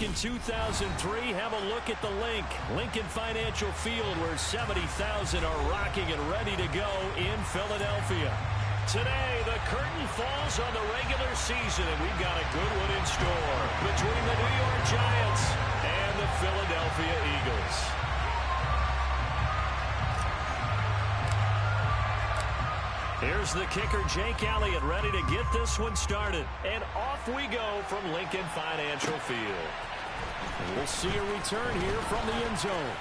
in 2003, have a look at the Lincoln Financial Field, where 70,000 are rocking and ready to go in Philadelphia. Today, the curtain falls on the regular season, and we've got a good one in store between the New York Giants and the Philadelphia Eagles. Here's the kicker, Jake Elliott, ready to get this one started. And off we go from Lincoln Financial Field. And we'll see a return here from the end zone.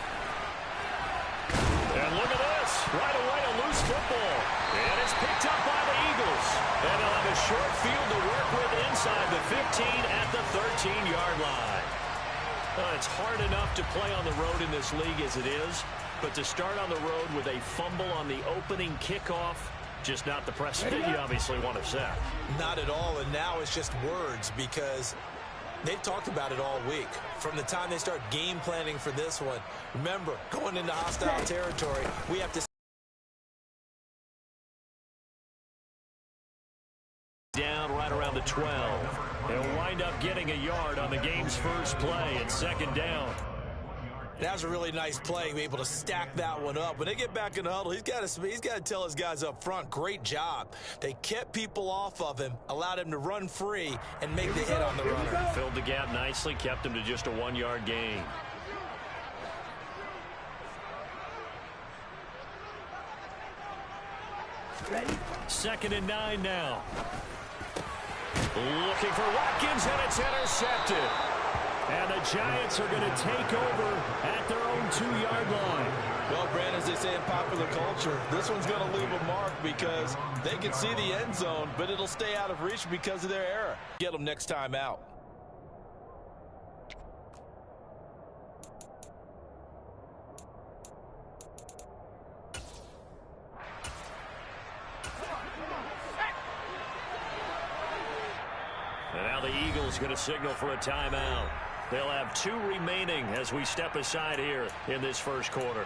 And look at this. Right away, a loose football. And it's picked up by the Eagles. And they'll have a short field to work with inside the 15 at the 13-yard line. It's hard enough to play on the road in this league as it is. But to start on the road with a fumble on the opening kickoff, just not the precedent you obviously want to set. Not at all, and now it's just words because they've talked about it all week. From the time they start game planning for this one, remember, going into hostile territory, we have to down right around the 12. They'll wind up getting a yard on the game's first play at second down. That was a really nice play, be able to stack that one up. When they get back in the huddle, he's got to tell his guys up front, great job. They kept people off of him, allowed him to run free, and make the hit on the runner. Filled the gap nicely, kept him to just a 1-yard gain. Ready? 2nd and 9 now. Looking for Watkins, and it's intercepted. And the Giants are going to take over at their own 2-yard line. Well, Brandon, as they say in popular culture, this one's going to leave a mark because they can see the end zone, but it'll stay out of reach because of their error. Get them next time out. And now the Eagles going to signal for a timeout. They'll have 2 remaining as we step aside here in this first quarter.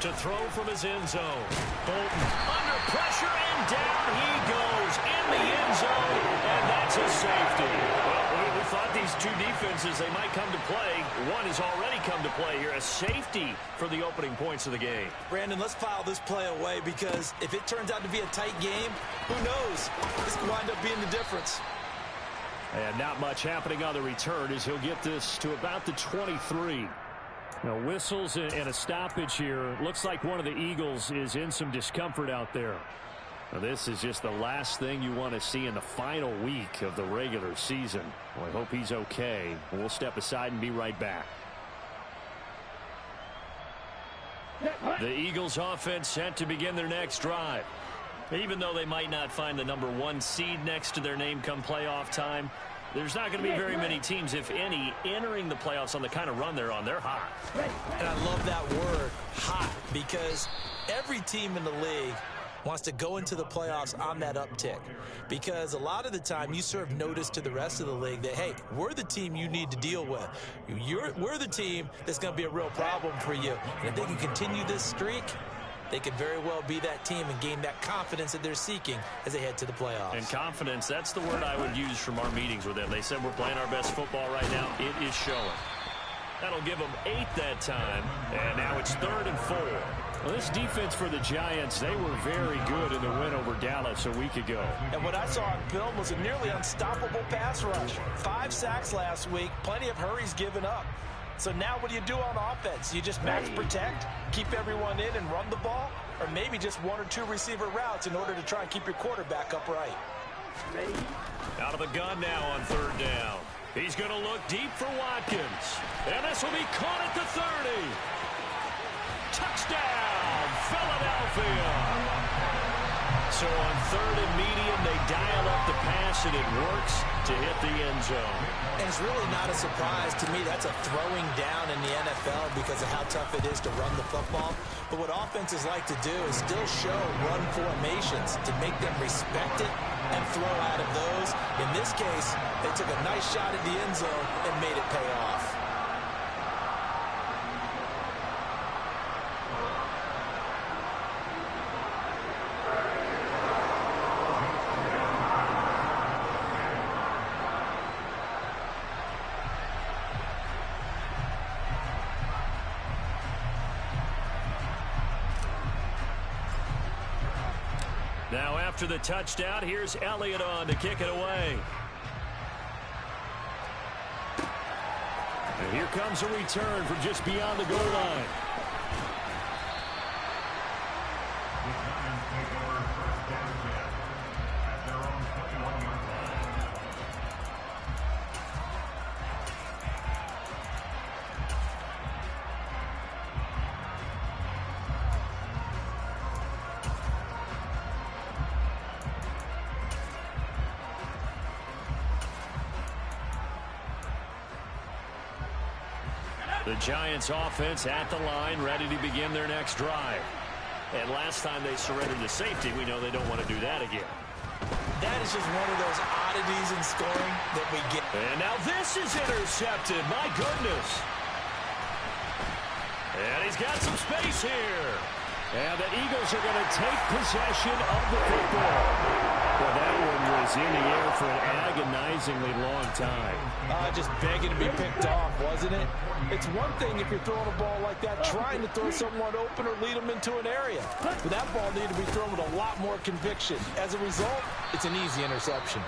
To throw from his end zone. Bolton under pressure, and down he goes in the end zone, and that's a safety. Well, we thought these two defenses, they might come to play. One has already come to play here, a safety for the opening points of the game. Brandon, let's file this play away because if it turns out to be a tight game, who knows? This could wind up being the difference. And not much happening on the return as he'll get this to about the 23. Now, whistles and a stoppage here. Looks like one of the Eagles is in some discomfort out there. Now, this is just the last thing you want to see in the final week of the regular season. Well, I hope he's okay. We'll step aside and be right back. The Eagles offense set to begin their next drive. Even though they might not find the #1 seed next to their name come playoff time, there's not going to be very many teams, if any, entering the playoffs on the kind of run they're on. They're hot. And I love that word, hot, because every team in the league wants to go into the playoffs on that uptick. Because a lot of the time you serve notice to the rest of the league that, hey, we're the team you need to deal with. We're the team that's going to be a real problem for you. And if they can continue this streak, they could very well be that team and gain that confidence that they're seeking as they head to the playoffs. And confidence, that's the word I would use from our meetings with them. They said we're playing our best football right now. It is showing. That'll give them 8 that time, and now it's 3rd and 4. Well, this defense for the Giants, they were very good in the win over Dallas a week ago. And what I saw on film was a nearly unstoppable pass rush. 5 sacks last week, plenty of hurries given up. So now what do you do on offense? You just max protect, keep everyone in and run the ball, or maybe just 1 or 2 receiver routes in order to try and keep your quarterback upright. Out of the gun now on 3rd down. He's going to look deep for Watkins. And this will be caught at the 30. Touchdown, Philadelphia. So on 3rd and medium, they dial up the pass, and it works to hit the end zone. And it's really not a surprise to me. That's a throwing down in the NFL because of how tough it is to run the football. But what offenses like to do is still show run formations to make them respect it and throw out of those. In this case, they took a nice shot at the end zone and made it pay off. Now after the touchdown, here's Elliott on to kick it away. And here comes a return from just beyond the goal line. The Giants offense at the line, ready to begin their next drive. And last time they surrendered to safety, we know they don't want to do that again. That is just one of those oddities in scoring that we get. And now this is intercepted. My goodness. And he's got some space here. And the Eagles are going to take possession of the football. Well, that one was in the air for an agonizingly long time. Just begging to be picked off, wasn't it? It's one thing if you're throwing a ball like that, trying to throw someone open or lead them into an area. But that ball needed to be thrown with a lot more conviction. As a result, it's an easy interception.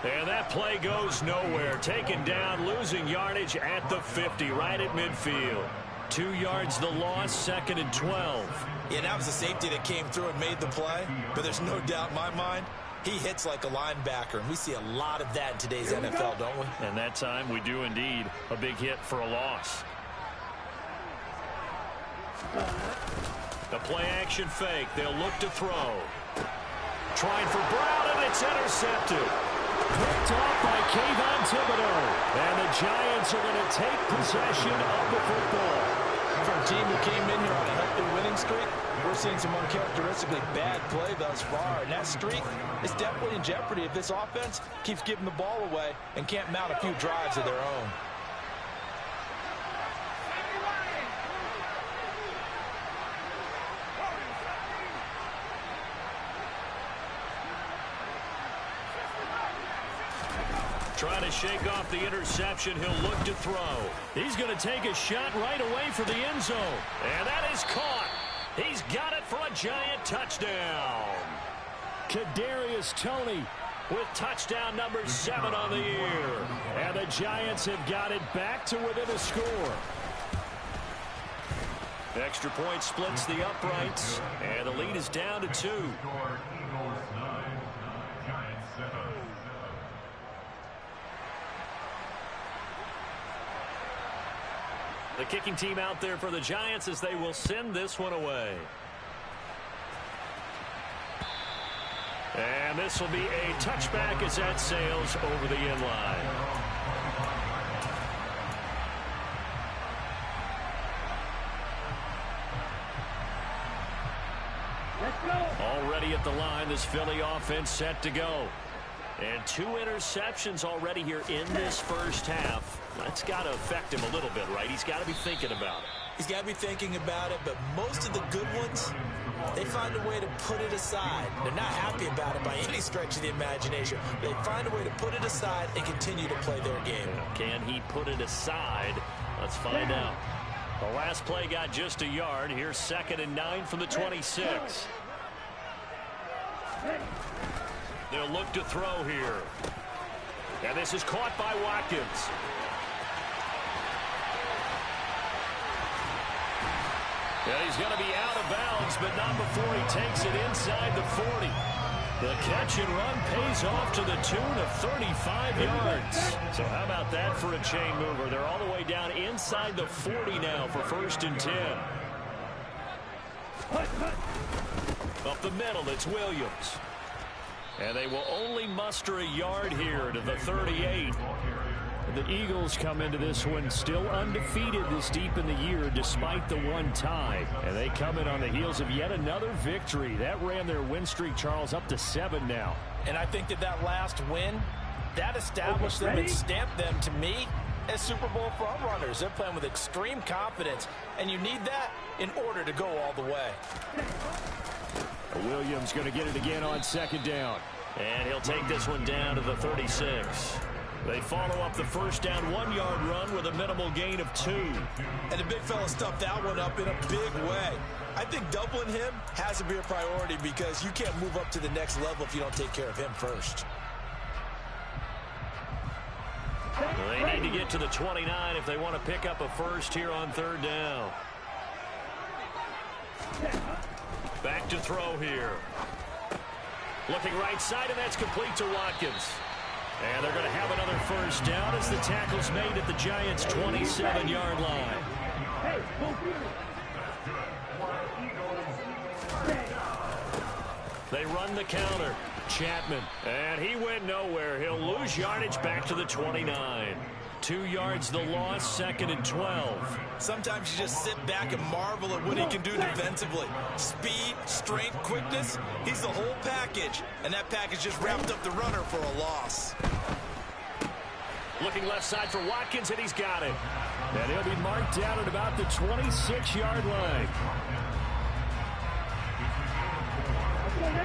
And that play goes nowhere. Taken down, losing yardage at the 50, right at midfield. 2 yards the loss, 2nd and 12. Yeah, that was the safety that came through and made the play. But there's no doubt in my mind, he hits like a linebacker, and we see a lot of that in today's NFL, don't we? And that time we do indeed. A big hit for a loss. The play-action fake. They'll look to throw. Trying for Brown, and it's intercepted. Picked off by Kayvon Thibodeau. And the Giants are going to take possession of the football. For a team who came in here on a healthy winning streak, we're seeing some uncharacteristically bad play thus far. And that streak is definitely in jeopardy if this offense keeps giving the ball away and can't mount a few drives of their own. Trying to shake off the interception. He'll look to throw. He's going to take a shot right away for the end zone. And that is caught. He's got it for a Giant touchdown. Kadarius Toney with touchdown number 7 on the year. And the Giants have got it back to within a score. Extra point splits the uprights. And the lead is down to 2. The kicking team out there for the Giants as they will send this one away. And this will be a touchback as that sails over the end line. Already at the line, this Philly offense set to go. And 2 interceptions already here in this first half. That's got to affect him a little bit, right? He's got to be thinking about it. He's got to be thinking about it, but most of the good ones, they find a way to put it aside. They're not happy about it by any stretch of the imagination. They find a way to put it aside and continue to play their game. Can he put it aside? Let's find out. The last play got just a yard. Here's 2nd and 9 from the 26. They'll look to throw here. And this is caught by Watkins. And he's going to be out of bounds, but not before he takes it inside the 40. The catch and run pays off to the tune of 35 yards. So how about that for a chain mover? They're all the way down inside the 40 now for 1st and 10. Up the middle, it's Williams. And they will only muster a yard here to the 38. the Eagles come into this one still undefeated this deep in the year despite the one tie. And they come in on the heels of yet another victory. That ran their win streak, Charles, up to 7 now. And I think that last win, that established them and stamped them, to me, as Super Bowl frontrunners. They're playing with extreme confidence, and you need that in order to go all the way. Williams going to get it again on 2nd down. And he'll take this one down to the 36. They follow up the first down 1-yard run with a minimal gain of 2. And the big fella stuffed that one up in a big way. I think doubling him has to be a priority because you can't move up to the next level if you don't take care of him first. They need to get to the 29 if they want to pick up a first here on 3rd down. Back to throw here. Looking right side, and that's complete to Watkins. And they're going to have another first down as the tackle's made at the Giants' 27-yard line. They run the counter. Chapman, and he went nowhere. He'll lose yardage back to the 29. 2 yards the loss, 2nd and 12. Sometimes you just sit back and marvel at what he can do defensively. Speed, strength, quickness, he's the whole package. And that package just wrapped up the runner for a loss. Looking left side for Watkins, and he's got it. And he'll be marked down at about the 26-yard line.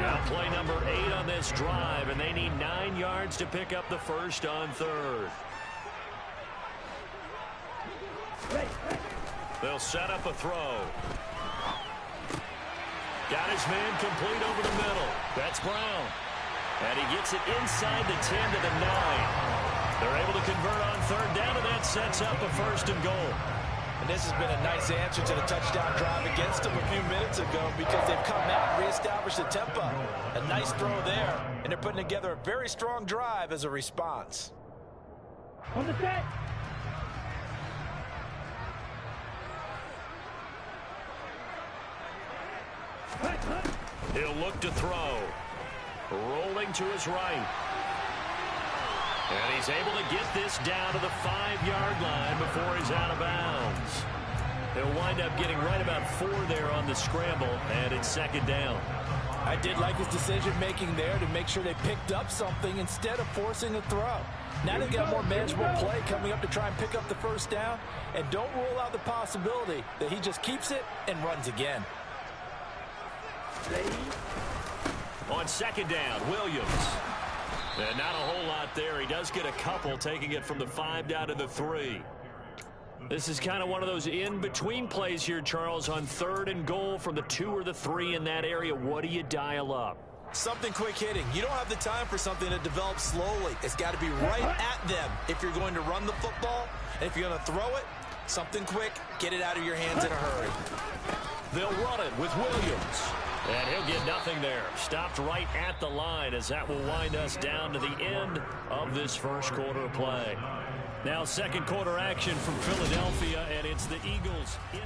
Now play number 8 on this drive, and they need 9 yards to pick up the first on 3rd. They'll set up a throw. Got his man complete over the middle. That's Brown. And he gets it inside the 10 to the 9. They're able to convert on 3rd down, and that sets up a 1st and goal. And this has been a nice answer to the touchdown drive against them a few minutes ago because they've come out and reestablished the tempo. A nice throw there, and they're putting together a very strong drive as a response. On the set. He'll look to throw. Rolling to his right. And he's able to get this down to the 5-yard line before he's out of bounds. He'll wind up getting right about 4 there on the scramble, and it's 2nd down. I did like his decision-making there to make sure they picked up something instead of forcing a throw. Now they've got more manageable play coming up to try and pick up the first down, and don't rule out the possibility that he just keeps it and runs again. On 2nd down, Williams. And not a whole lot there. He does get a couple, taking it from the 5 down to the 3. This is kind of one of those in-between plays here, Charles, on 3rd and goal from the 2 or the 3 in that area. What do you dial up? Something quick hitting. You don't have the time for something that develops slowly. It's got to be right at them if you're going to run the football. And if you're going to throw it, something quick, get it out of your hands in a hurry. They'll run it with Williams. And he'll get nothing there. Stopped right at the line as that will wind us down to the end of this first quarter play. Now 2nd quarter action from Philadelphia, and it's the Eagles in.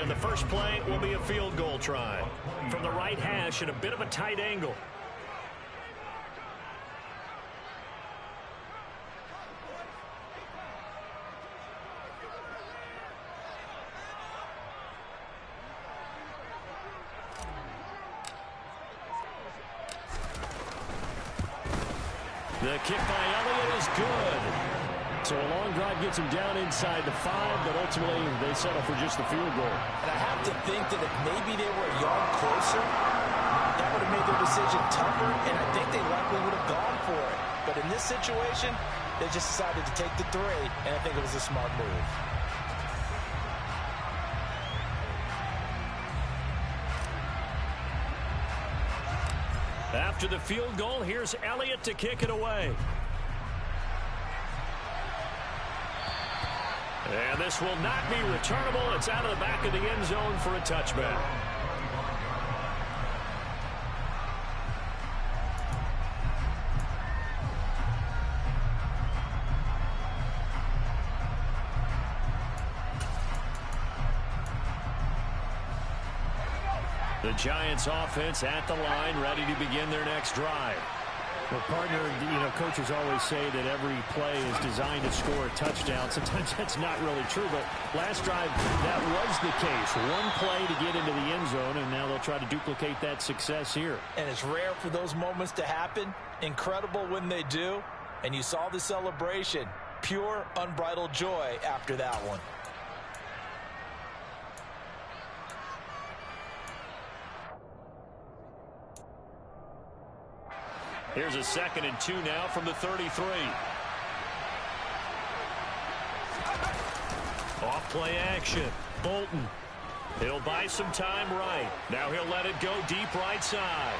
And the first play will be a field goal try from the right hash at a bit of a tight angle. The kick by Elliott is good. So a long drive gets him down inside the 5, but ultimately they settle for just the field goal. And I have to think that if maybe they were a yard closer, that would have made their decision tougher, and I think they likely would have gone for it. But in this situation, they just decided to take the 3, and I think it was a smart move. After the field goal, here's Elliott to kick it away. And this will not be returnable. It's out of the back of the end zone for a touchback. The Giants offense at the line, ready to begin their next drive. Well, partner, coaches always say that every play is designed to score a touchdown. Sometimes that's not really true, but last drive, that was the case. One play to get into the end zone, and now they'll try to duplicate that success here. And it's rare for those moments to happen. Incredible when they do. And you saw the celebration. Pure, unbridled joy after that one. Here's a 2nd and 2 now from the 33. Off play action. Bolton. He'll buy some time right. Now he'll let it go deep right side.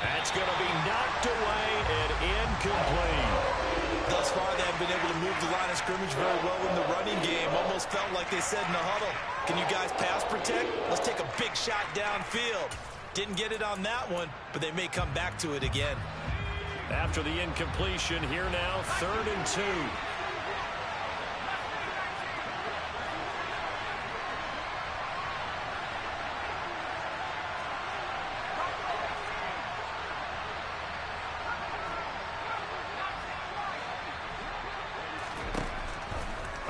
That's going to be knocked away and incomplete. Thus far, they haven't been able to move the line of scrimmage very well in the running game. Almost felt like they said in the huddle, can you guys pass protect? Let's take a big shot downfield. Didn't get it on that one, but they may come back to it again. After the incompletion, here now, 3rd and 2.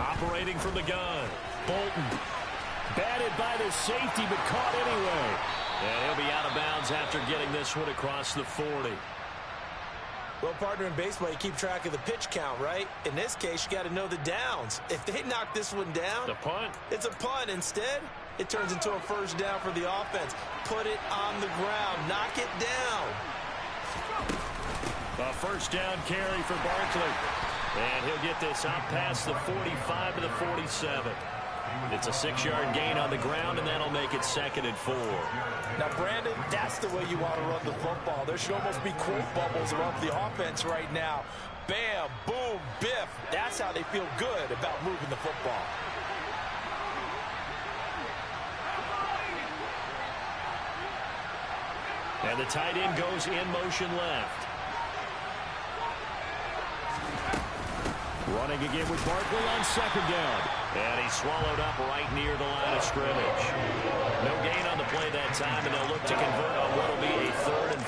Operating from the gun, Bolton. Batted by the safety, but caught anyway. And he'll be out of bounds after getting this one across the 40. Well, partner, in baseball, you keep track of the pitch count, right? In this case, you got to know the downs. If they knock this one down, the punt. It's a punt. Instead, it turns into a first down for the offense. Put it on the ground. Knock it down. A first down carry for Barkley. And he'll get this out past the 45 to the 47. It's a 6-yard gain on the ground, and that'll make it 2nd and 4. Now, Brandon, that's the way you want to run the football. There should almost be quote bubbles around the offense right now. Bam, boom, biff. That's how they feel good about moving the football. And the tight end goes in motion left. Running again with Barkley on 2nd down. And he's swallowed up right near the line of scrimmage. No gain on the play that time, and they'll look to convert on what will be a 3rd and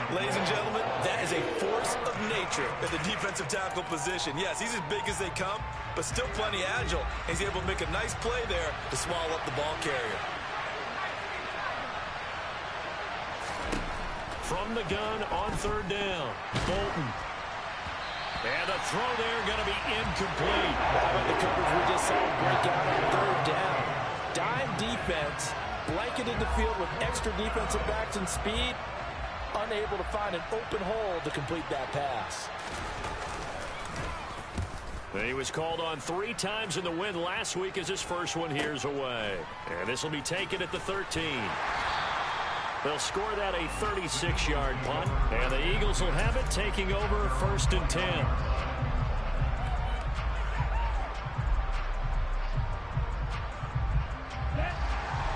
4. Ladies and gentlemen, that is a force of nature at the defensive tackle position. Yes, he's as big as they come, but still plenty agile. He's able to make a nice play there to swallow up the ball carrier. From the gun on 3rd down, Bolton. And the throw there going to be incomplete. How about the coverage we just saw break out on 3rd down? Dime defense, blanketed the field with extra defensive backs and speed, unable to find an open hole to complete that pass. He was called on 3 times in the win last week as his first one here's away. And this will be taken at the 13. They'll score that a 36-yard punt, and the Eagles will have it taking over 1st and 10.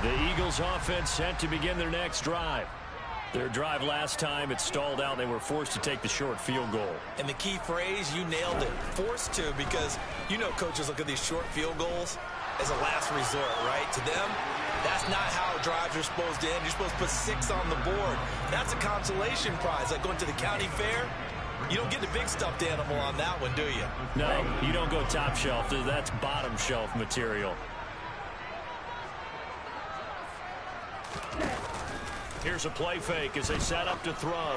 The Eagles offense set to begin their next drive. Their drive last time, it stalled out. They were forced to take the short field goal. And the key phrase, you nailed it, forced to, because coaches look at these short field goals as a last resort, right? To them, that's not how drives are supposed to end. You're supposed to put 6 on the board. That's a consolation prize, like going to the county fair. You don't get the big stuffed animal on that one, do you? No, you don't go top shelf. That's bottom shelf material. Here's a play fake as they set up to throw.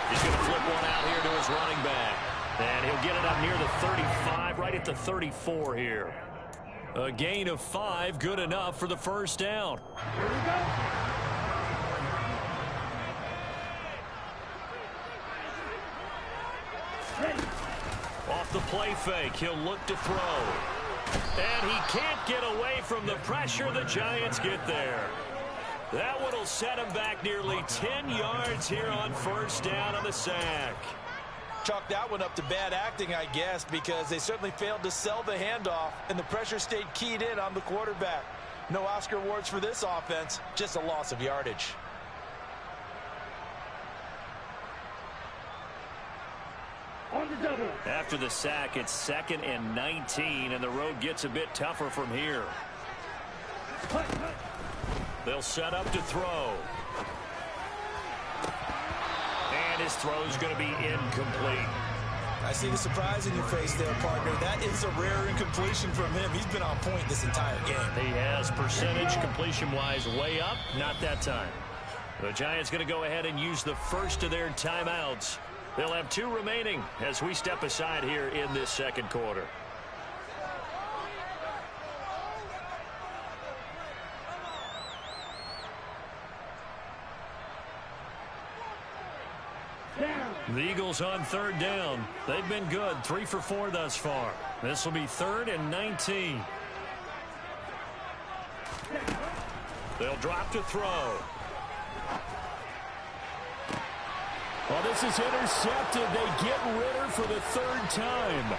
He's going to flip one out here to his running back. And he'll get it up near the 35, right at the 34 here. A gain of 5, good enough for the first down. Here we go. Ready. Off the play fake, he'll look to throw. And he can't get away from the pressure. The Giants get there. That one will set him back nearly 10 yards here on 1st down on the sack. Chalk that one up to bad acting, I guess, because they certainly failed to sell the handoff, and the pressure stayed keyed in on the quarterback. No Oscar awards for this offense, just a loss of yardage. On the double. After the sack, it's 2nd and 19, and the road gets a bit tougher from here. Cut, cut. They'll set up to throw. And his throw's going to be incomplete. I see the surprise in your face there, partner. That is a rare incompletion from him. He's been on point this entire game. He has percentage completion-wise way up. Not that time. The Giants going to go ahead and use the first of their timeouts. They'll have 2 remaining as we step aside here in this second quarter. The Eagles on 3rd down. They've been good, 3 for 4 thus far. This will be 3rd and 19. They'll drop to throw. Well, this is intercepted. They get Ritter for the 3rd time.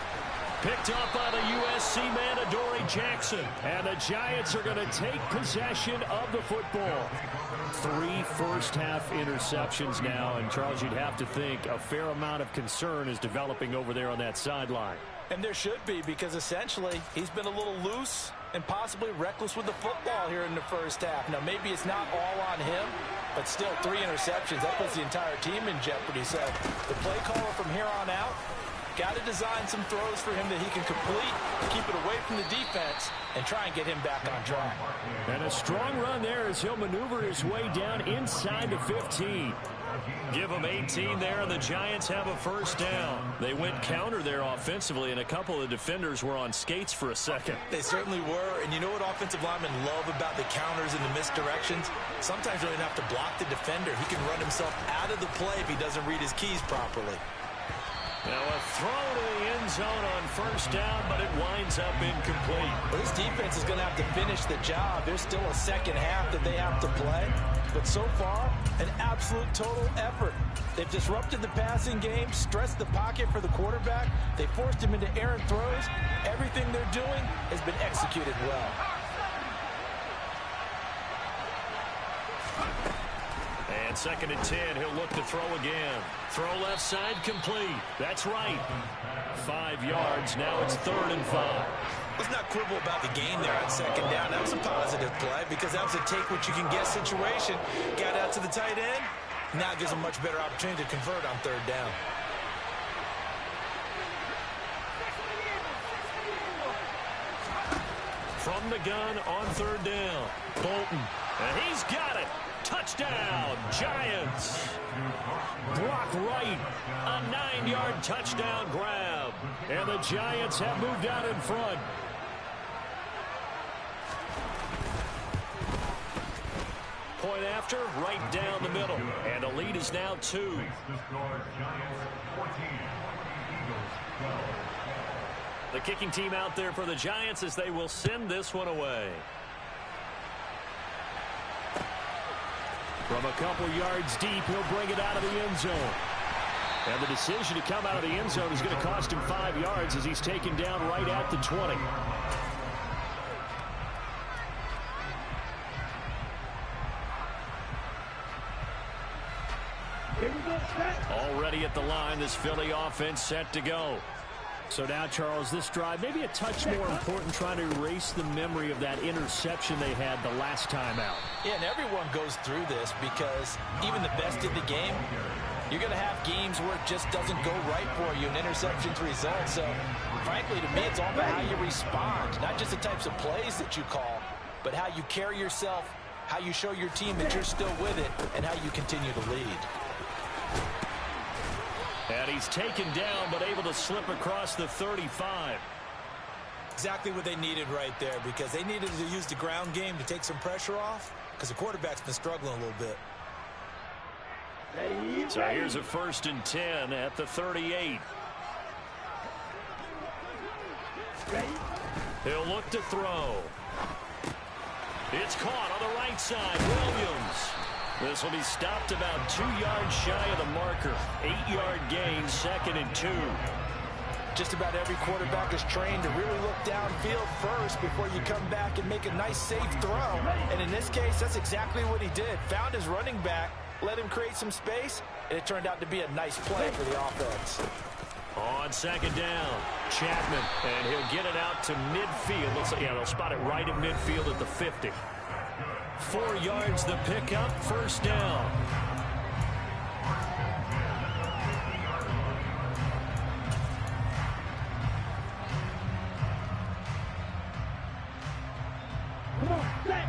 Picked up by the USC man, Adoree Jackson. And the Giants are going to take possession of the football. 3 first-half interceptions now, and Charles, you'd have to think a fair amount of concern is developing over there on that sideline. And there should be, because essentially he's been a little loose and possibly reckless with the football here in the first half. Now, maybe it's not all on him, but still 3 interceptions. That puts the entire team in jeopardy. So the play caller from here on out got to design some throws for him that he can complete, keep it away from the defense, and try and get him back on track. And a strong run there as he'll maneuver his way down inside the 15. Give them 18 there, and the Giants have a first down. They went counter there offensively, and a couple of defenders were on skates for a second. They certainly were, and you know what offensive linemen love about the counters and the misdirections? Sometimes you don't even have to block the defender. He can run himself out of the play if he doesn't read his keys properly. Now a throw to the end zone on first down, but it winds up incomplete. Well, this defense is going to have to finish the job. There's still a second half that they have to play. But so far, an absolute total effort. They've disrupted the passing game, stressed the pocket for the quarterback. They forced him into errant throws. Everything they're doing has been executed well. And 2nd and 10, he'll look to throw again. Throw left side complete. That's right. 5 yards. Now it's 3rd and 5. Let's not quibble about the gain there on 2nd down. That was a positive play because that was a take-what-you-can-get situation. Got out to the tight end. Now it gives them a much better opportunity to convert on 3rd down. From the gun on 3rd down. Bolton. And he's got it. Touchdown, Giants. Brock Wright. A 9-yard touchdown grab. And the Giants have moved out in front. Point after, right down the middle. And the lead is now 2. The kicking team out there for the Giants as they will send this one away. From a couple yards deep, he'll bring it out of the end zone. And the decision to come out of the end zone is going to cost him 5 yards as he's taken down right at the 20. Already at the line, this Philly offense set to go. So now, Charles, this drive maybe a touch more important, trying to erase the memory of that interception they had the last time out. Yeah, and everyone goes through this because even the best in the game, you're going to have games where it just doesn't go right for you, and interceptions result. So, frankly, to me, it's all about how you respond, not just the types of plays that you call, but how you carry yourself, how you show your team that you're still with it, and how you continue to lead. And he's taken down, but able to slip across the 35. Exactly what they needed right there, because they needed to use the ground game to take some pressure off, because the quarterback's been struggling a little bit. So here's a 1st and 10 at the 38. He'll look to throw. It's caught on the right side. Williams. This will be stopped about 2 yards shy of the marker. 8-yard gain, 2nd and 2. Just about every quarterback is trained to really look downfield first before you come back and make a nice, safe throw. And in this case, that's exactly what he did. Found his running back, let him create some space, and it turned out to be a nice play for the offense. On 2nd down, Chapman, and he'll get it out to midfield. Looks like, yeah, they'll spot it right at midfield at the 50. 4 yards the pickup, first down. Come on, set.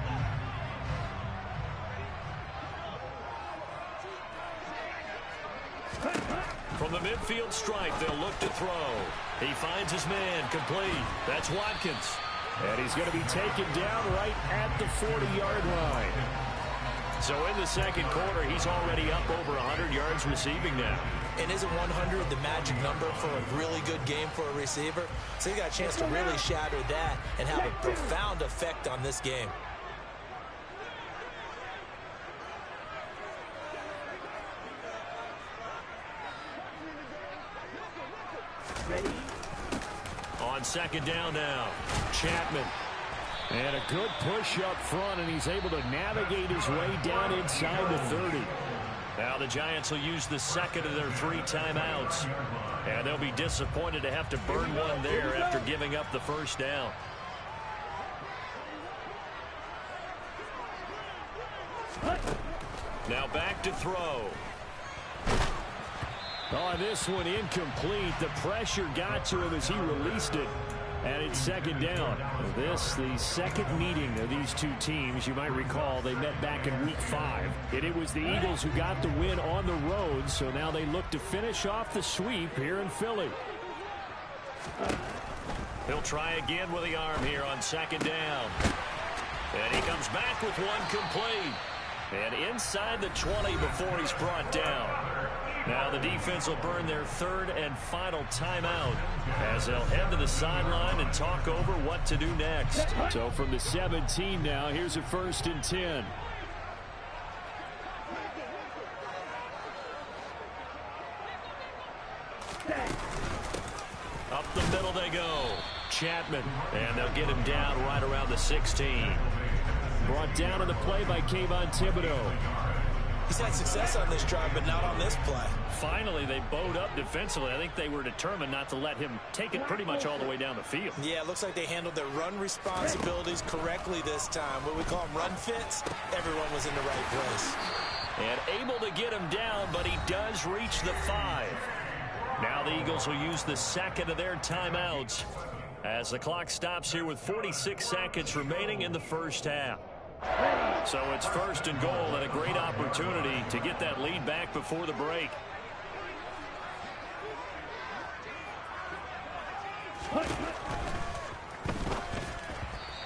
From the midfield stripe, they'll look to throw. He finds his man, complete. That's Watkins. And he's going to be taken down right at the 40-yard line. So in the second quarter, he's already up over 100 yards receiving now. And isn't 100 the magic number for a really good game for a receiver? So he got a chance to really shatter that and have a profound effect on this game. On second down now, Chapman. And a good push up front, and he's able to navigate his way down inside the 30. Now the Giants will use the second of their 3 timeouts. And they'll be disappointed to have to burn one there after giving up the first down. Now back to throw. On this one, incomplete. The pressure got to him as he released it. And it's second down. This, the second meeting of these two teams. You might recall they met back in week 5. And it was the Eagles who got the win on the road. So now they look to finish off the sweep here in Philly. He'll try again with the arm here on second down. And he comes back with one complete. And inside the 20 before he's brought down. Now the defense will burn their 3rd and final timeout as they'll head to the sideline and talk over what to do next. So from the 17 now, here's a 1st and 10. Up the middle they go. Chapman. And they'll get him down right around the 16. Brought down on the play by Kayvon Thibodeau. He's had success on this drive, but not on this play. Finally, they bowed up defensively. I think they were determined not to let him take it pretty much all the way down the field. Yeah, it looks like they handled their run responsibilities correctly this time. What we call them run fits, everyone was in the right place. And able to get him down, but he does reach the 5. Now the Eagles will use the second of their timeouts as the clock stops here with 46 seconds remaining in the first half. So it's 1st and goal and a great opportunity to get that lead back before the break.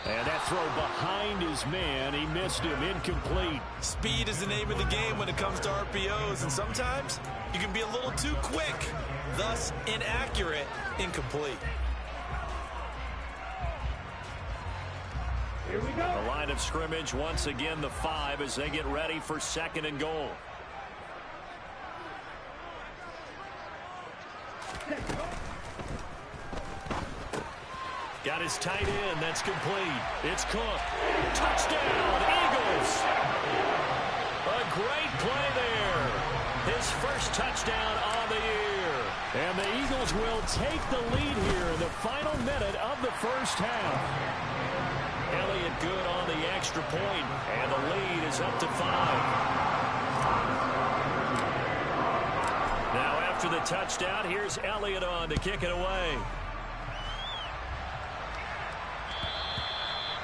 And that throw behind his man, he missed him, incomplete. Speed is the name of the game when it comes to RPOs, and sometimes you can be a little too quick, thus inaccurate, incomplete. Here we go. The line of scrimmage once again the 5 as they get ready for 2nd and goal. Got his tight end. That's complete. It's Cook. Touchdown, Eagles. A great play there. His first touchdown on the year. And the Eagles will take the lead here in the final minute of the first half. Elliott good on the extra point, and the lead is up to 5. Now after the touchdown, here's Elliott on to kick it away.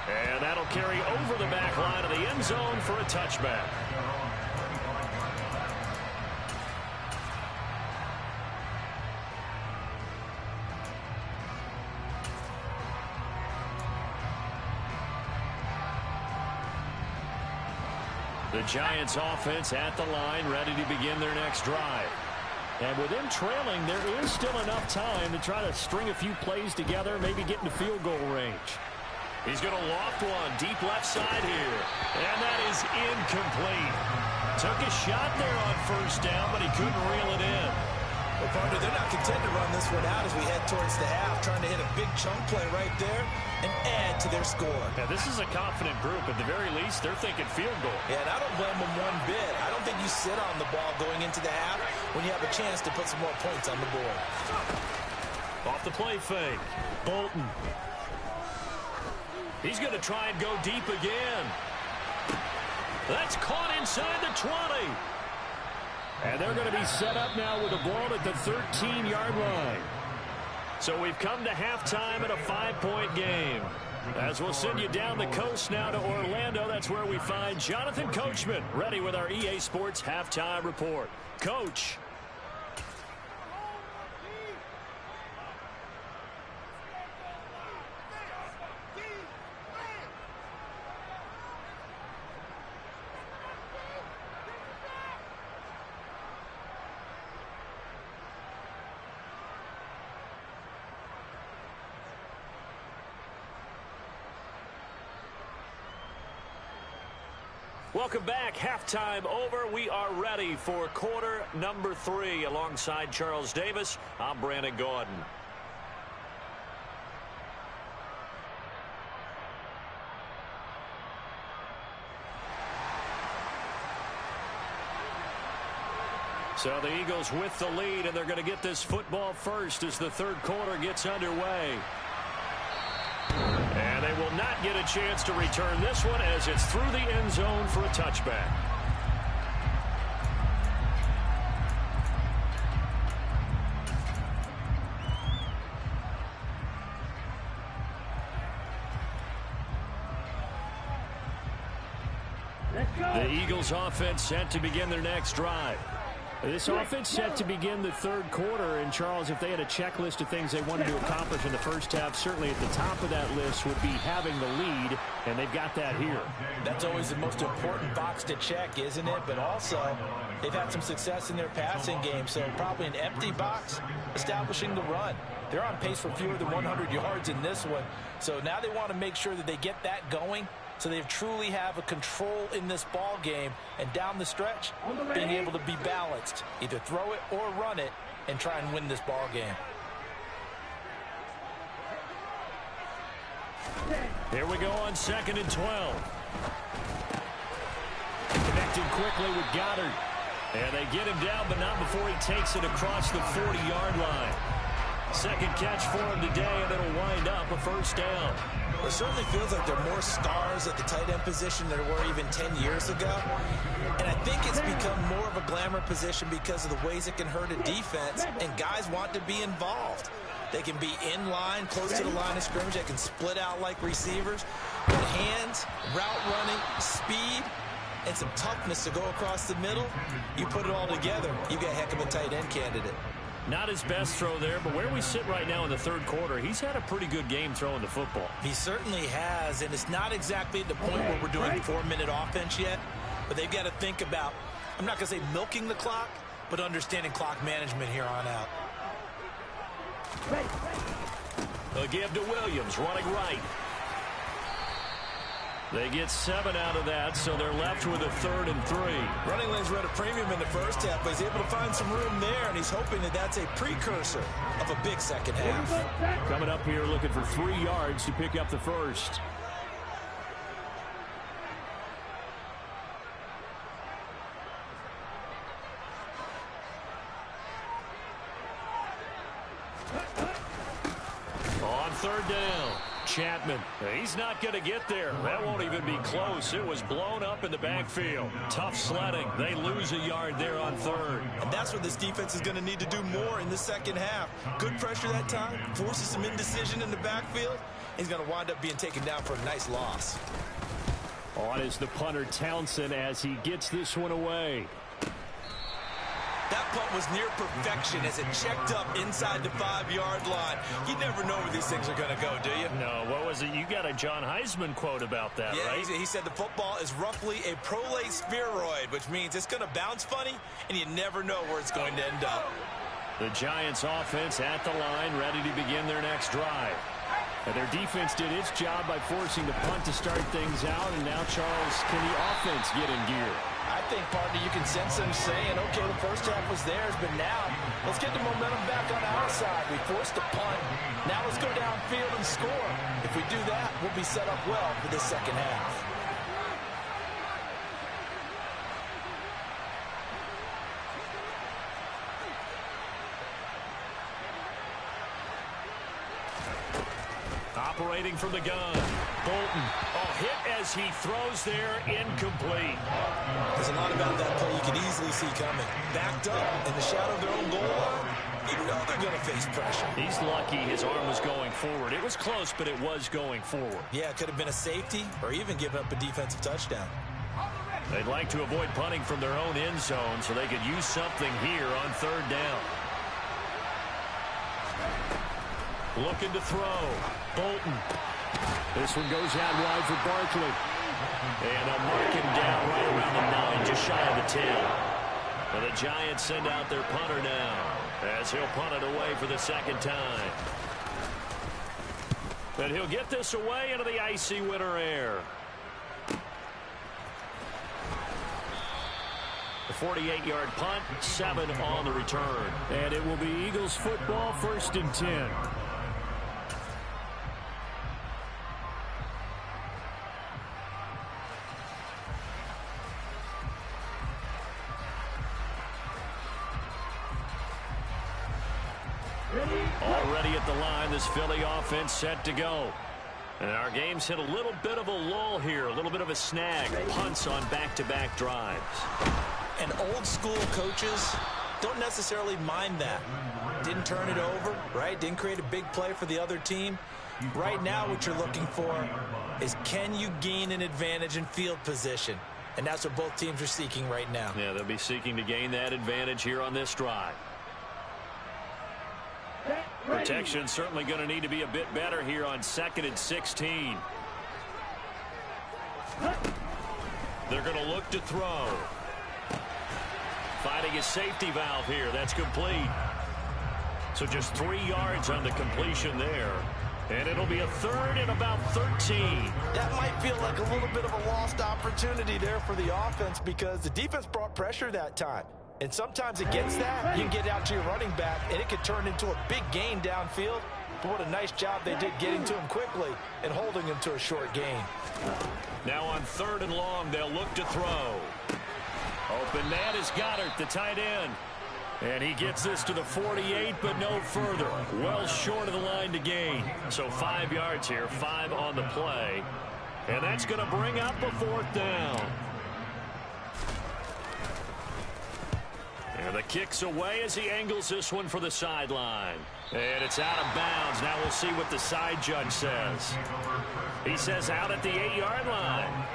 And that'll carry over the back line of the end zone for a touchback. The Giants offense at the line, ready to begin their next drive. And with them trailing, there is still enough time to try to string a few plays together, maybe get into field goal range. He's going to loft one deep left side here. And that is incomplete. Took a shot there on first down, but he couldn't reel it in. Well, partner, they're not content to run this one out as we head towards the half, trying to hit a big chunk play right there and add to their score. Yeah, this is a confident group. At the very least, they're thinking field goal. Yeah, and I don't blame them one bit. I don't think you sit on the ball going into the half when you have a chance to put some more points on the board. Off the play fake. Bolton. He's going to try and go deep again. That's caught inside the 20. And they're going to be set up now with the ball at the 13-yard line. So we've come to halftime in a 5-point game. As we'll send you down the coast now to Orlando, that's where we find Jonathan Coachman ready with our EA Sports halftime report. Coach. Welcome back. Halftime over. We are ready for quarter number 3. Alongside Charles Davis, I'm Brandon Gordon. So the Eagles with the lead, and they're going to get this football first as the third quarter gets underway. And they will not get a chance to return this one as it's through the end zone for a touchback. The Eagles offense set to begin their next drive. This offense set to begin the third quarter, and Charles, if they had a checklist of things they wanted to accomplish in the first half, certainly at the top of that list would be having the lead, and they've got that here. That's always the most important box to check, isn't it? But also, they've had some success in their passing game, so probably an empty box establishing the run. They're on pace for fewer than 100 yards in this one, so now they want to make sure that they get that going, so they truly have a control in this ball game, and down the stretch, being able to be balanced, either throw it or run it, and try and win this ball game. Here we go on 2nd and 12. Connecting quickly with Goddard. And they get him down, but not before he takes it across the 40-yard line. Second catch for him today, and it'll wind up a first down. It certainly feels like there are more stars at the tight end position than there were even 10 years ago. And I think it's become more of a glamour position because of the ways it can hurt a defense, and guys want to be involved. They can be in line, close to the line of scrimmage. They can split out like receivers. But hands, route running, speed, and some toughness to go across the middle, you put it all together, you get a heck of a tight end candidate. Not his best throw there, but where we sit right now in the third quarter, he's had a pretty good game throwing the football. He certainly has, and it's not exactly at the point where we're doing 4-minute offense yet, but they've got to think about, I'm not going to say milking the clock, but understanding clock management here on out. They'll give to Williams, running right. They get 7 out of that, so they're left with a 3rd and 3. Running lanes were at a premium in the first half, but he's able to find some room there, and he's hoping that that's a precursor of a big second half. Coming up here looking for 3 yards to pick up the first. On 3rd down. Chapman, he's not going to get there. That won't even be close. It was blown up in the backfield. Tough sledding. They lose a yard there on 3rd. And that's what this defense is going to need to do more in the second half. Good pressure that time, forces some indecision in the backfield. He's going to wind up being taken down for a nice loss. On is the punter Townsend as he gets this one away. That punt was near perfection as it checked up inside the 5-yard line. You never know where these things are going to go, do you? No, what was it? You got a John Heisman quote about that, right? He said the football is roughly a prolate spheroid, which means it's going to bounce funny, and you never know where it's going to end up. The Giants offense at the line, ready to begin their next drive. And their defense did its job by forcing the punt to start things out, and now, Charles, can the offense get in gear? I think, partner, you can sense them saying, okay, the first half was theirs, but now let's get the momentum back on our side. We forced a punt. Now let's go downfield and score. If we do that, we'll be set up well for this second half. Operating from the gun. Bolton. Oh, hit as he throws there, incomplete. There's a lot about that play you can easily see coming. Backed up in the shadow of their own goal line, you know they're going to face pressure. He's lucky his arm was going forward. It was close, but it was going forward. Yeah, it could have been a safety or even given up a defensive touchdown. They'd like to avoid punting from their own end zone so they could use something here on third down. Looking to throw. Bolton. This one goes out wide for Barkley. And they'll mark him down right around the 9, just shy of the 10. And the Giants send out their punter now as he'll punt it away for the second time. But he'll get this away into the icy winter air. The 48-yard punt, 7 on the return. And it will be Eagles football, 1st and 10. Already at the line, this Philly offense set to go. And our game's hit a little bit of a lull here, a little bit of a snag. Punts on back-to-back drives. And old-school coaches don't necessarily mind that. Didn't turn it over, right? Didn't create a big play for the other team. Right now, what you're looking for is can you gain an advantage in field position? And that's what both teams are seeking right now. Yeah, they'll be seeking to gain that advantage here on this drive. Protection certainly going to need to be a bit better here on 2nd and 16. They're going to look to throw. Finding a safety valve here. That's complete. So just 3 yards on the completion there. And it'll be a 3rd and about 13. That might feel like a little bit of a lost opportunity there for the offense because the defense brought pressure that time. And sometimes against that, you can get out to your running back, and it could turn into a big gain downfield. But what a nice job they did getting to him quickly and holding him to a short gain. Now on 3rd and long, they'll look to throw. Open man is Goddard, the tight end. And he gets this to the 48, but no further. Well short of the line to gain. So 5 yards here, 5 on the play. And that's going to bring up a 4th down. And the kick's away as he angles this one for the sideline. And it's out of bounds. Now we'll see what the side judge says. He says out at the 8-yard line.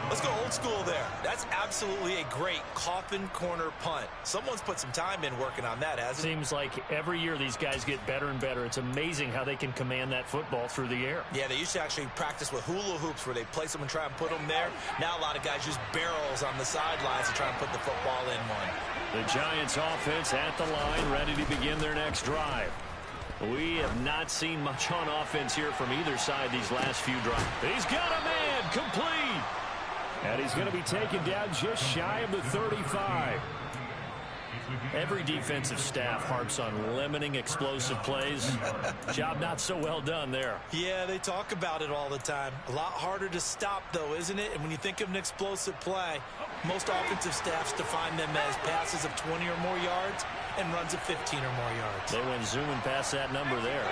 Let's go old school there. That's absolutely a great coffin corner punt. Someone's put some time in working on that, hasn't it? Seems like every year these guys get better and better. It's amazing how they can command that football through the air. Yeah, they used to actually practice with hula hoops where they place them and try and put them there. Now a lot of guys use barrels on the sidelines to try and put the football in one. The Giants offense at the line, ready to begin their next drive. We have not seen much on offense here from either side these last few drives. He's got a man, complete. And he's going to be taken down just shy of the 35. Every defensive staff harps on limiting explosive plays. Job not so well done there. Yeah, they talk about it all the time. A lot harder to stop, though, isn't it? And when you think of an explosive play, most offensive staffs define them as passes of 20 or more yards and runs of 15 or more yards. They went zooming past that number there.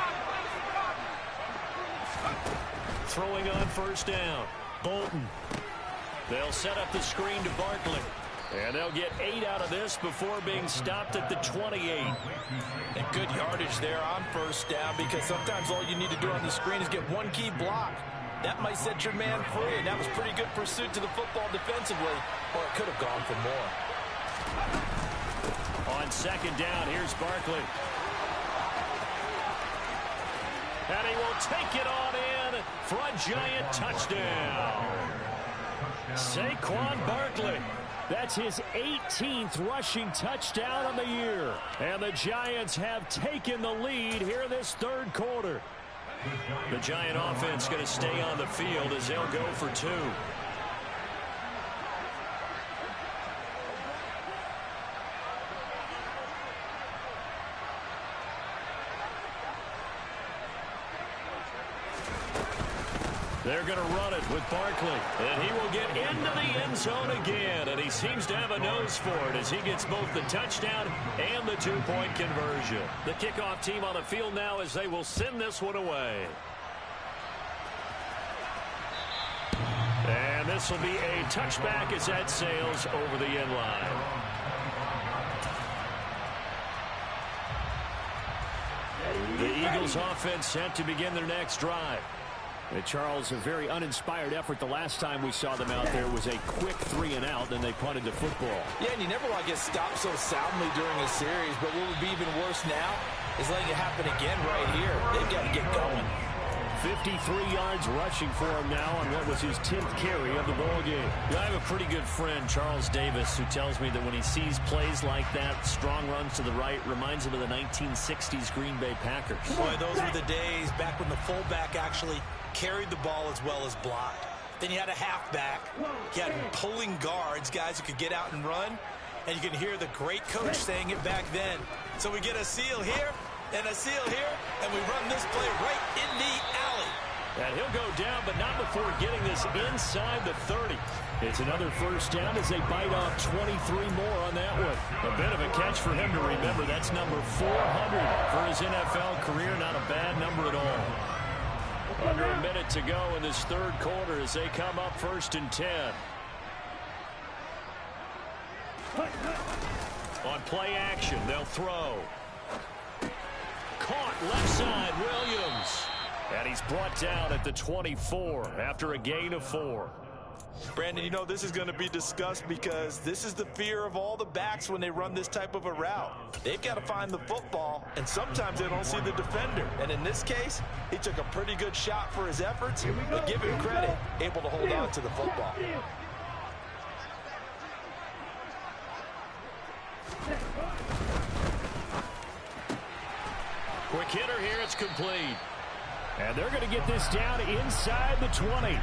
Throwing on 1st down. Bolton. They'll set up the screen to Barkley. And they'll get 8 out of this before being stopped at the 28. And good yardage there on 1st down because sometimes all you need to do on the screen is get one key block. That might set your man free, and that was pretty good pursuit to the football defensively, or it could have gone for more. On 2nd down, here's Barkley. And he will take it on in for a Giant touchdown. Saquon Barkley. That's his 18th rushing touchdown of the year. And the Giants have taken the lead here in this 3rd quarter. The Giant offense going to stay on the field as they'll go for 2. They're going to run it with Barkley. And he will get into the end zone again. And he seems to have a nose for it as he gets both the touchdown and the 2-point conversion. The kickoff team on the field now as they will send this one away. this will be a touchback as that sails over the end line. The Eagles offense set to begin their next drive. Charles, a very uninspired effort. The last time we saw them out there was a quick 3-and-out, then they punted the football. Yeah, and you never want to get stopped so soundly during a series, but what would be even worse now is letting it happen again right here. They've got to get going. 53 yards rushing for him now on what was his 10th carry of the ball game. I have a pretty good friend, Charles Davis, who tells me that when he sees plays like that, strong runs to the right, reminds him of the 1960s Green Bay Packers. Boy, those were the days back when the fullback actually carried the ball as well as blocked. Then you had a halfback. You had pulling guards, guys who could get out and run. And you can hear the great coach saying it back then. So we get a seal here and a seal here, and we run this play right in the alley. And he'll go down, but not before getting this inside the 30. It's another first down as they bite off 23 more on that one. A bit of a catch for him to remember. That's number 400 for his NFL career. Not a bad number at all. Under a minute to go in this third quarter as they come up 1st and 10. On play action, they'll throw. Caught left side, Williams. And he's brought down at the 24 after a gain of 4. Brandon, you know this is going to be discussed because this is the fear of all the backs when they run this type of a route. They've got to find the football, and sometimes they don't see the defender. And in this case, he took a pretty good shot for his efforts, but give him credit, able to hold on to the football. Quick hitter here, it's complete. And they're going to get this down inside the 20.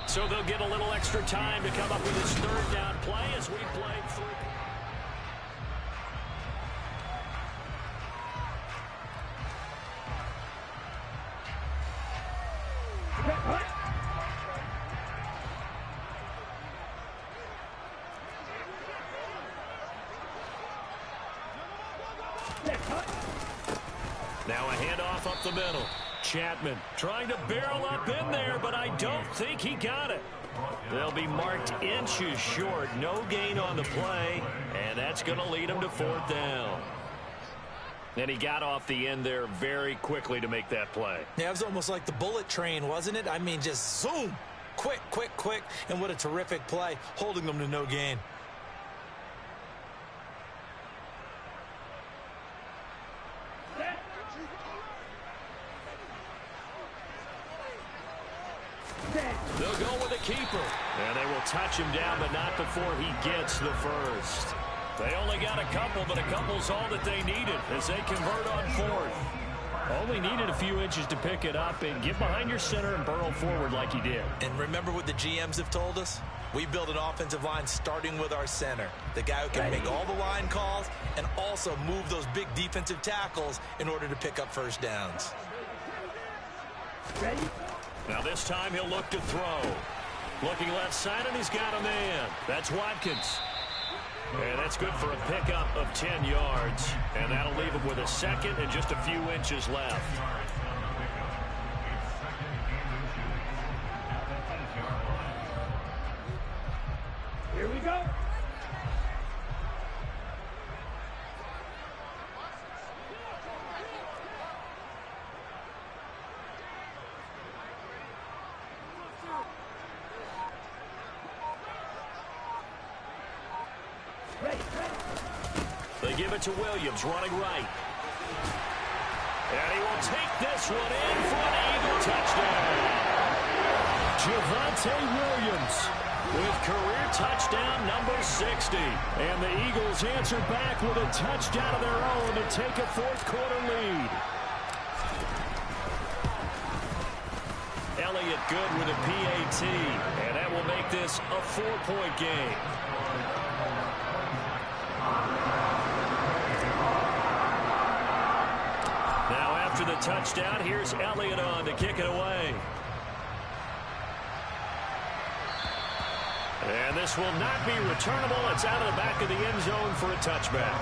So they'll get a little extra time to come up with this third down play as we play through. Now a handoff up the middle. Chapman trying to barrel up in there, but I don't think he got it. They'll be marked inches short. No gain on the play, and that's going to lead him to 4th down. And he got off the end there very quickly to make that play. Yeah, it was almost like the bullet train, wasn't it? I mean, just zoom. Quick, quick, quick. And what a terrific play, holding them to no gain. They'll go with a keeper. And they will touch him down, but not before he gets the first. They only got a couple, but a couple's all that they needed as they convert on 4th. Only needed a few inches to pick it up and get behind your center and burrow forward like he did. And remember what the GMs have told us? We build an offensive line starting with our center, the guy who can make all the line calls and also move those big defensive tackles in order to pick up first downs. Now this time he'll look to throw. Looking left side, and he's got a man. That's Watkins. And that's good for a pickup of 10 yards. And that'll leave him with a second and just a few inches left. Here we go. They give it to Williams, running right. And he will take this one in for an Eagle touchdown. Javonte Williams With career touchdown number 60. And the Eagles answer back with a touchdown of their own to take a fourth quarter lead. Elliott good with a PAT. And that will make this a 4-point game. Now after the touchdown, here's Elliott on to kick it away. And this will not be returnable. It's out of the back of the end zone for a touchback.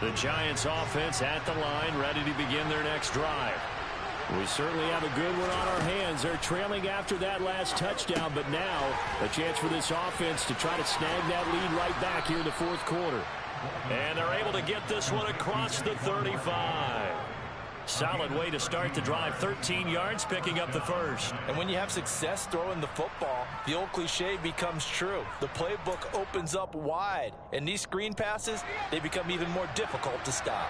The Giants offense at the line, ready to begin their next drive. We certainly have a good one on our hands. They're trailing after that last touchdown, but now a chance for this offense to try to snag that lead right back here in the fourth quarter. And they're able to get this one across the 35. Solid way to start the drive. 13 yards, picking up the first. And when you have success throwing the football, the old cliche becomes true. The playbook opens up wide. And these screen passes, they become even more difficult to stop.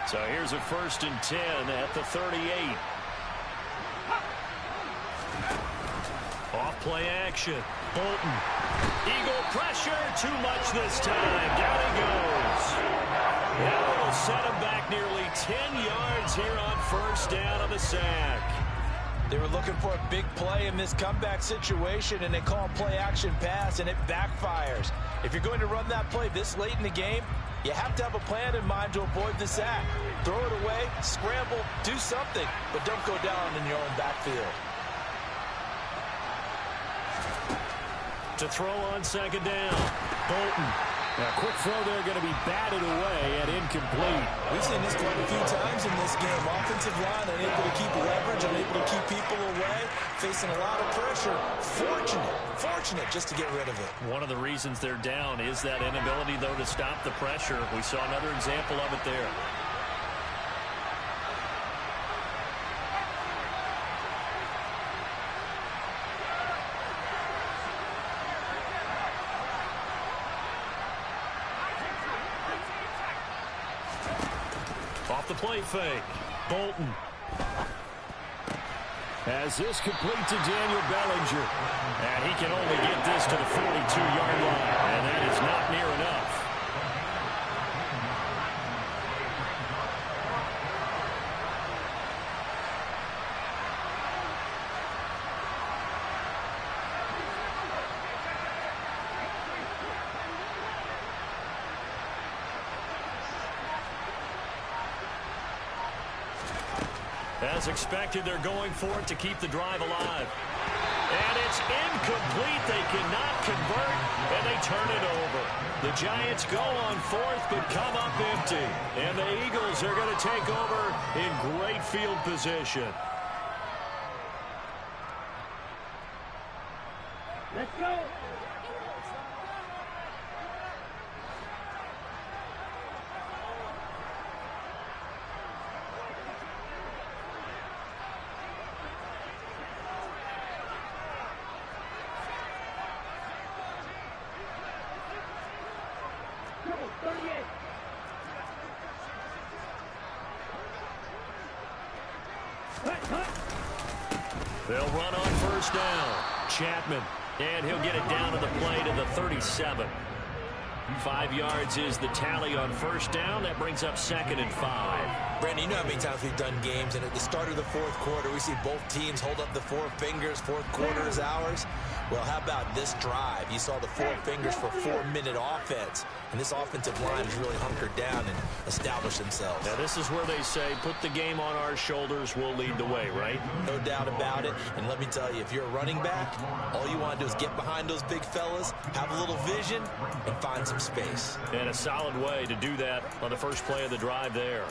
So here's a 1st and 10 at the 38. Off play action. Bolton. Eagle pressure. Too much this time. Down he goes. That will set him back nearly 10 yards here on 1st down on the sack. They were looking for a big play in this comeback situation, and they call play action pass, and it backfires. If you're going to run that play this late in the game, you have to have a plan in mind to avoid the sack. Throw it away, scramble, do something, but don't go down in your own backfield. To throw on 2nd down. Bolton. Now, quick throw there going to be batted away and incomplete. We've seen this quite a few times in this game. Offensive line unable to keep leverage, unable to keep people away, facing a lot of pressure. Fortunate just to get rid of it. One of the reasons they're down is that inability, though, to stop the pressure. We saw another example of it there. Off the play fake. Bolton. As this complete to Daniel Bellinger. And he can only get this to the 42-yard line. And that is not near enough. As expected, they're going for it to keep the drive alive. And it's incomplete. They cannot convert, and they turn it over. The Giants go on 4th, but come up empty. And the Eagles are going to take over in great field position. Let's go. They'll run on 1st down. Chapman. And he'll get it down to the play to the 37. 5 yards is the tally on 1st down. That brings up 2nd and 5. Brandon, you know how many times we've done games, and at the start of the fourth quarter, we see both teams hold up the 4 fingers. Fourth quarter is ours. Well, how about this drive? You saw the 4 fingers for 4-minute offense, and this offensive line has really hunkered down and established themselves. Now, this is where they say, put the game on our shoulders, we'll lead the way, right? No doubt about it. And let me tell you, if you're a running back, all you want to do is get behind those big fellas, have a little vision, and find some space. And a solid way to do that on the first play of the drive there.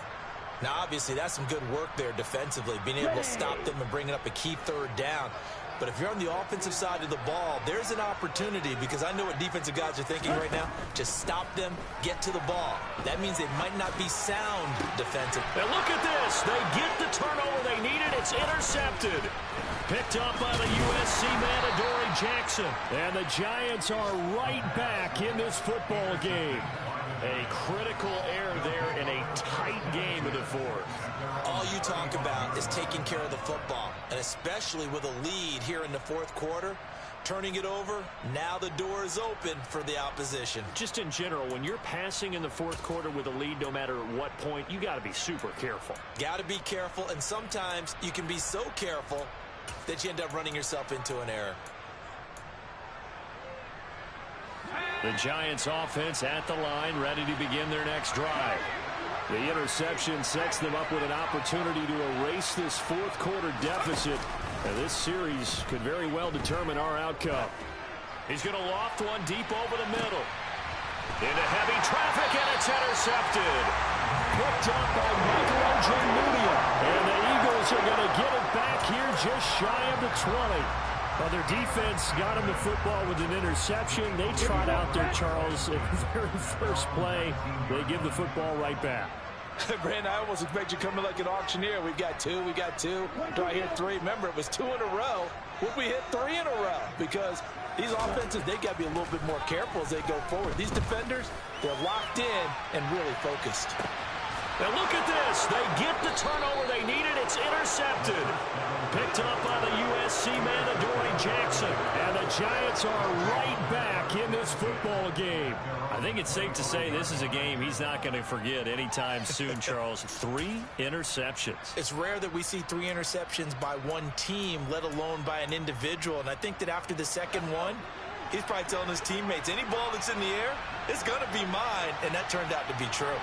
Now, obviously, that's some good work there defensively, being able to stop them and bringing up a key 3rd down. But if you're on the offensive side of the ball, there's an opportunity, because I know what defensive guys are thinking right now. Just stop them, get to the ball. That means they might not be sound defensive. Now look at this. They get the turnover they needed. It's intercepted. Picked up by the USC man, Adoree Jackson. And the Giants are right back in this football game. A critical error there in a tight game in the 4th. All you talk about is taking care of the football, and especially with a lead here in the 4th quarter, turning it over, now the door is open for the opposition. Just in general, when you're passing in the 4th quarter with a lead, no matter at what point, you got to be super careful. Got to be careful, and sometimes you can be so careful that you end up running yourself into an error. The Giants offense at the line, ready to begin their next drive. The interception sets them up with an opportunity to erase this 4th quarter deficit. And this series could very well determine our outcome. He's going to loft one deep over the middle. Into heavy traffic, and it's intercepted. Picked up by Michael Ojemudia. And the Eagles are going to get it back here just shy of the 20. Well, their defense got them the football with an interception. They trot out there, Charles, at the very first play. They give the football right back. Brandon, I almost expect you coming like an auctioneer. We've got two. Do I hit three? Remember, it was 2 in a row. Would we hit 3 in a row? Because these offenses, they got to be a little bit more careful as they go forward. These defenders, they're locked in and really focused. Now look at this. They get the turnover they needed. It's intercepted. Picked up by the USC man, Adoree Jackson. And the Giants are right back in this football game. I think it's safe to say this is a game he's not going to forget anytime soon, Charles. 3 interceptions. It's rare that we see 3 interceptions by one team, let alone by an individual. And I think that after the second one, he's probably telling his teammates, any ball that's in the air, it's going to be mine. And that turned out to be true.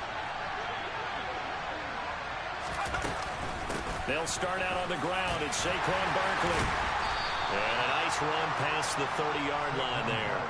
They'll start out on the ground. It's Saquon Barkley. And a nice run past the 30-yard line there.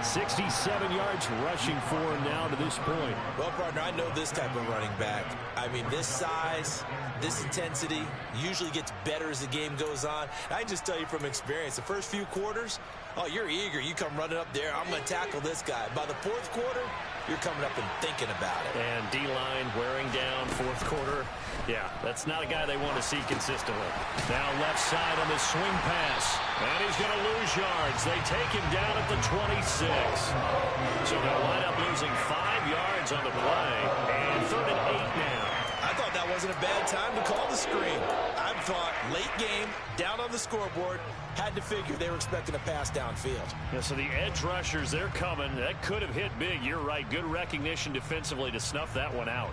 67 yards rushing for him now to this point. Well, partner, I know this type of running back. I mean, this size, this intensity usually gets better as the game goes on. I can just tell you from experience, the first few quarters, oh, you're eager. You come running up there. I'm going to tackle this guy. By the fourth quarter, you're coming up and thinking about it. And D-line wearing down fourth quarter. Yeah, that's not a guy they want to see consistently. Now left side on the swing pass. And he's going to lose yards. They take him down at the 26. So they'll wind up losing 5 yards on the play. And 3rd and 8 now. I thought that wasn't a bad time to call the screen. I thought late game, down on the scoreboard, had to figure they were expecting a pass downfield. Yeah, so the edge rushers, they're coming. That could have hit big. You're right. Good recognition defensively to snuff that one out.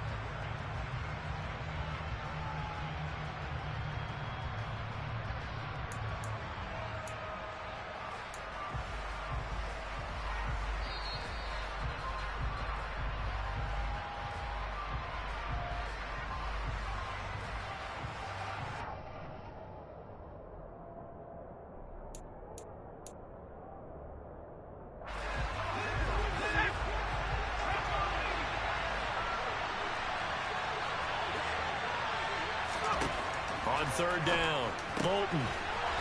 On 3rd down, Bolton.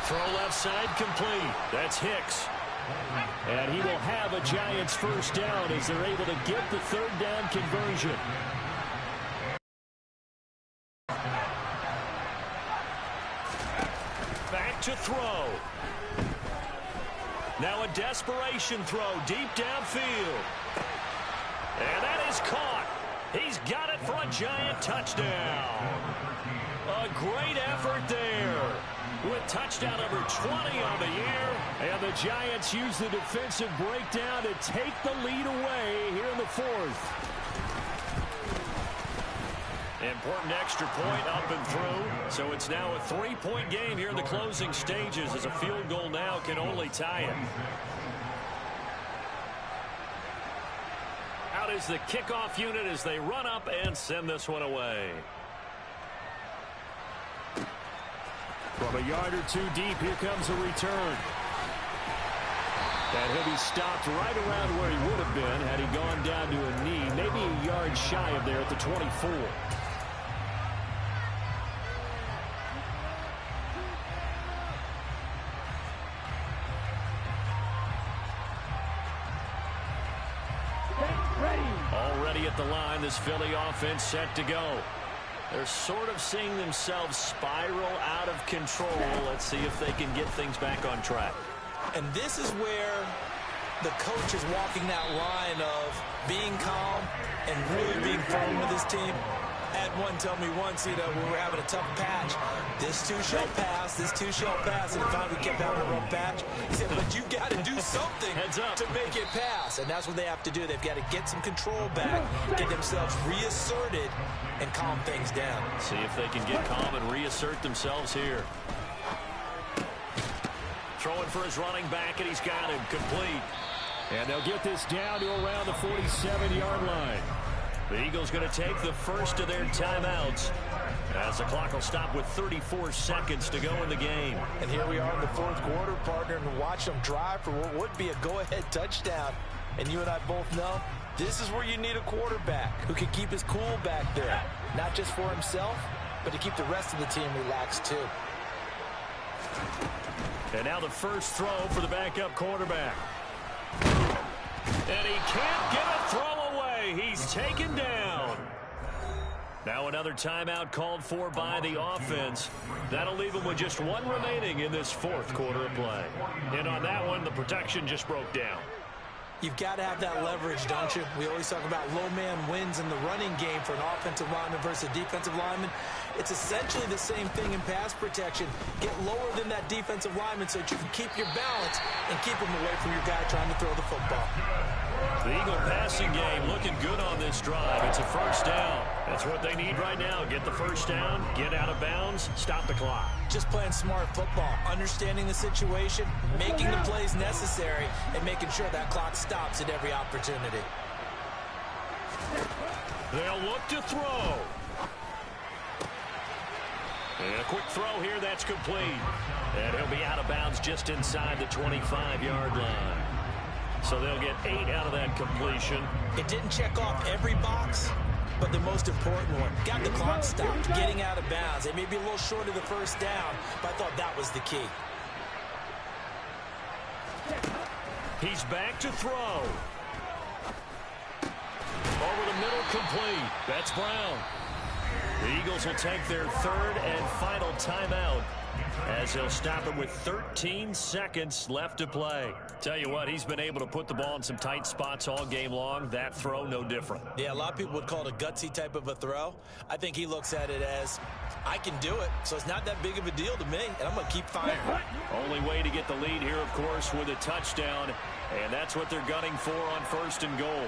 Throw left side complete. That's Hicks. And he will have a Giants first down as they're able to get the 3rd down conversion. Back to throw. Now a desperation throw deep downfield. And that is caught. He's got it for a Giant touchdown. A great effort there with touchdown number 20 on the year. And the Giants use the defensive breakdown to take the lead away here in the 4th. Important extra point up and through. So it's now a 3-point game here in the closing stages as a field goal now can only tie it. Out is the kickoff unit as they run up and send this one away. From a yard or 2 deep, here comes a return. And he'll be stopped right around where he would have been had he gone down to a knee, maybe a yard shy of there at the 24. Already at the line, this Philly offense set to go. They're sort of seeing themselves spiral out of control. Let's see if they can get things back on track. And this is where the coach is walking that line of being calm and really being firm with his team. Had one tell me once, you know, we were having a tough patch. This too shall pass, this too shall pass. And the time we kept having a rough patch, he said, but you got to do something to make it pass. And that's what they have to do. They've got to get some control back, get themselves reasserted, and calm things down. See if they can get calm and reassert themselves here. Throwing for his running back, and he's got him complete. And they'll get this down to around the 47-yard line. The Eagles going to take the first of their timeouts as the clock will stop with 34 seconds to go in the game. And here we are in the 4th quarter, partner, and watch them drive for what would be a go-ahead touchdown. And you and I both know this is where you need a quarterback who can keep his cool back there. Not just for himself, but to keep the rest of the team relaxed too. And now the first throw for the backup quarterback. And he can't get a throw away. He's taken down. Now another timeout called for by the offense. That'll leave him with just one remaining in this fourth quarter of play. And on that one, the protection just broke down. You've got to have that leverage, don't you? We always talk about low man wins in the running game for an offensive lineman versus a defensive lineman. It's essentially the same thing in pass protection. Get lower than that defensive lineman so that you can keep your balance and keep him away from your guy trying to throw the football. The Eagle passing game looking good on this drive. It's a first down. That's what they need right now. Get the first down, get out of bounds, stop the clock. Just playing smart football, understanding the situation, making the plays necessary, and making sure that clock stops at every opportunity. They'll look to throw. And a quick throw here, that's complete. And he'll be out of bounds just inside the 25-yard line. So they'll get 8 out of that completion. It didn't check off every box, but the most important one. Got the clock stopped, getting out of bounds. It may be a little short of the first down, but I thought that was the key. He's back to throw. Over the middle, complete. That's Brown. The Eagles will take their third and final timeout as they'll stop him with 13 seconds left to play. Tell you what, he's been able to put the ball in some tight spots all game long. That throw, no different. Yeah, a lot of people would call it a gutsy type of a throw. I think he looks at it as, I can do it, so it's not that big of a deal to me, and I'm going to keep firing. Only way to get the lead here, of course, with a touchdown, and that's what they're gunning for on first and goal.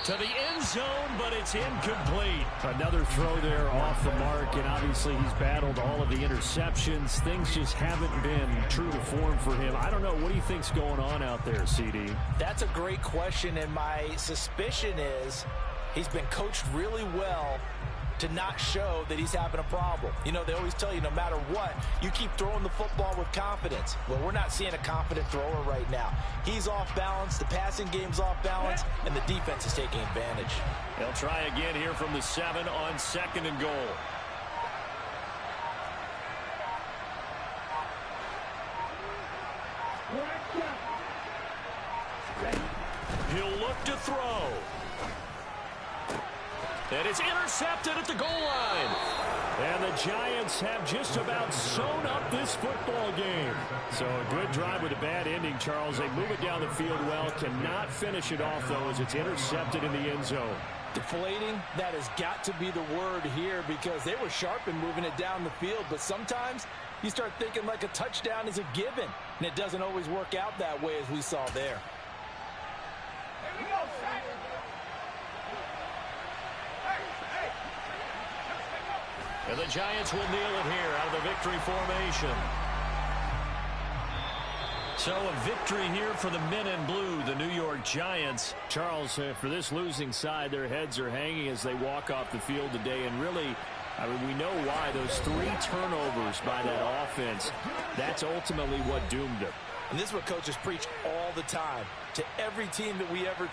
To the end zone, but it's incomplete. Another throw there off the mark, and obviously he's battled all of the interceptions. Things just haven't been true to form for him. I don't know. What do you think's going on out there, CD? That's a great question, and my suspicion is he's been coached really well to not show that he's having a problem. You know, they always tell you no matter what, you keep throwing the football with confidence. Well, we're not seeing a confident thrower right now. He's off balance, the passing game's off balance, and the defense is taking advantage. They'll try again here from the 7 on second and goal. He'll look to throw. And it's intercepted at the goal line. And the Giants have just about sewn up this football game. So a good drive with a bad ending, Charles. They move it down the field well. Cannot finish it off, though, as it's intercepted in the end zone. Deflating, that has got to be the word here because they were sharp in moving it down the field. But sometimes you start thinking like a touchdown is a given. And it doesn't always work out that way as we saw there. And the Giants will kneel it here out of the victory formation. So a victory here for the men in blue, the New York Giants. Charles, for this losing side, their heads are hanging as they walk off the field today. And really, I mean, we know why. Those 3 turnovers by that offense, that's ultimately what doomed them. And this is what coaches preach all the time to every team that we ever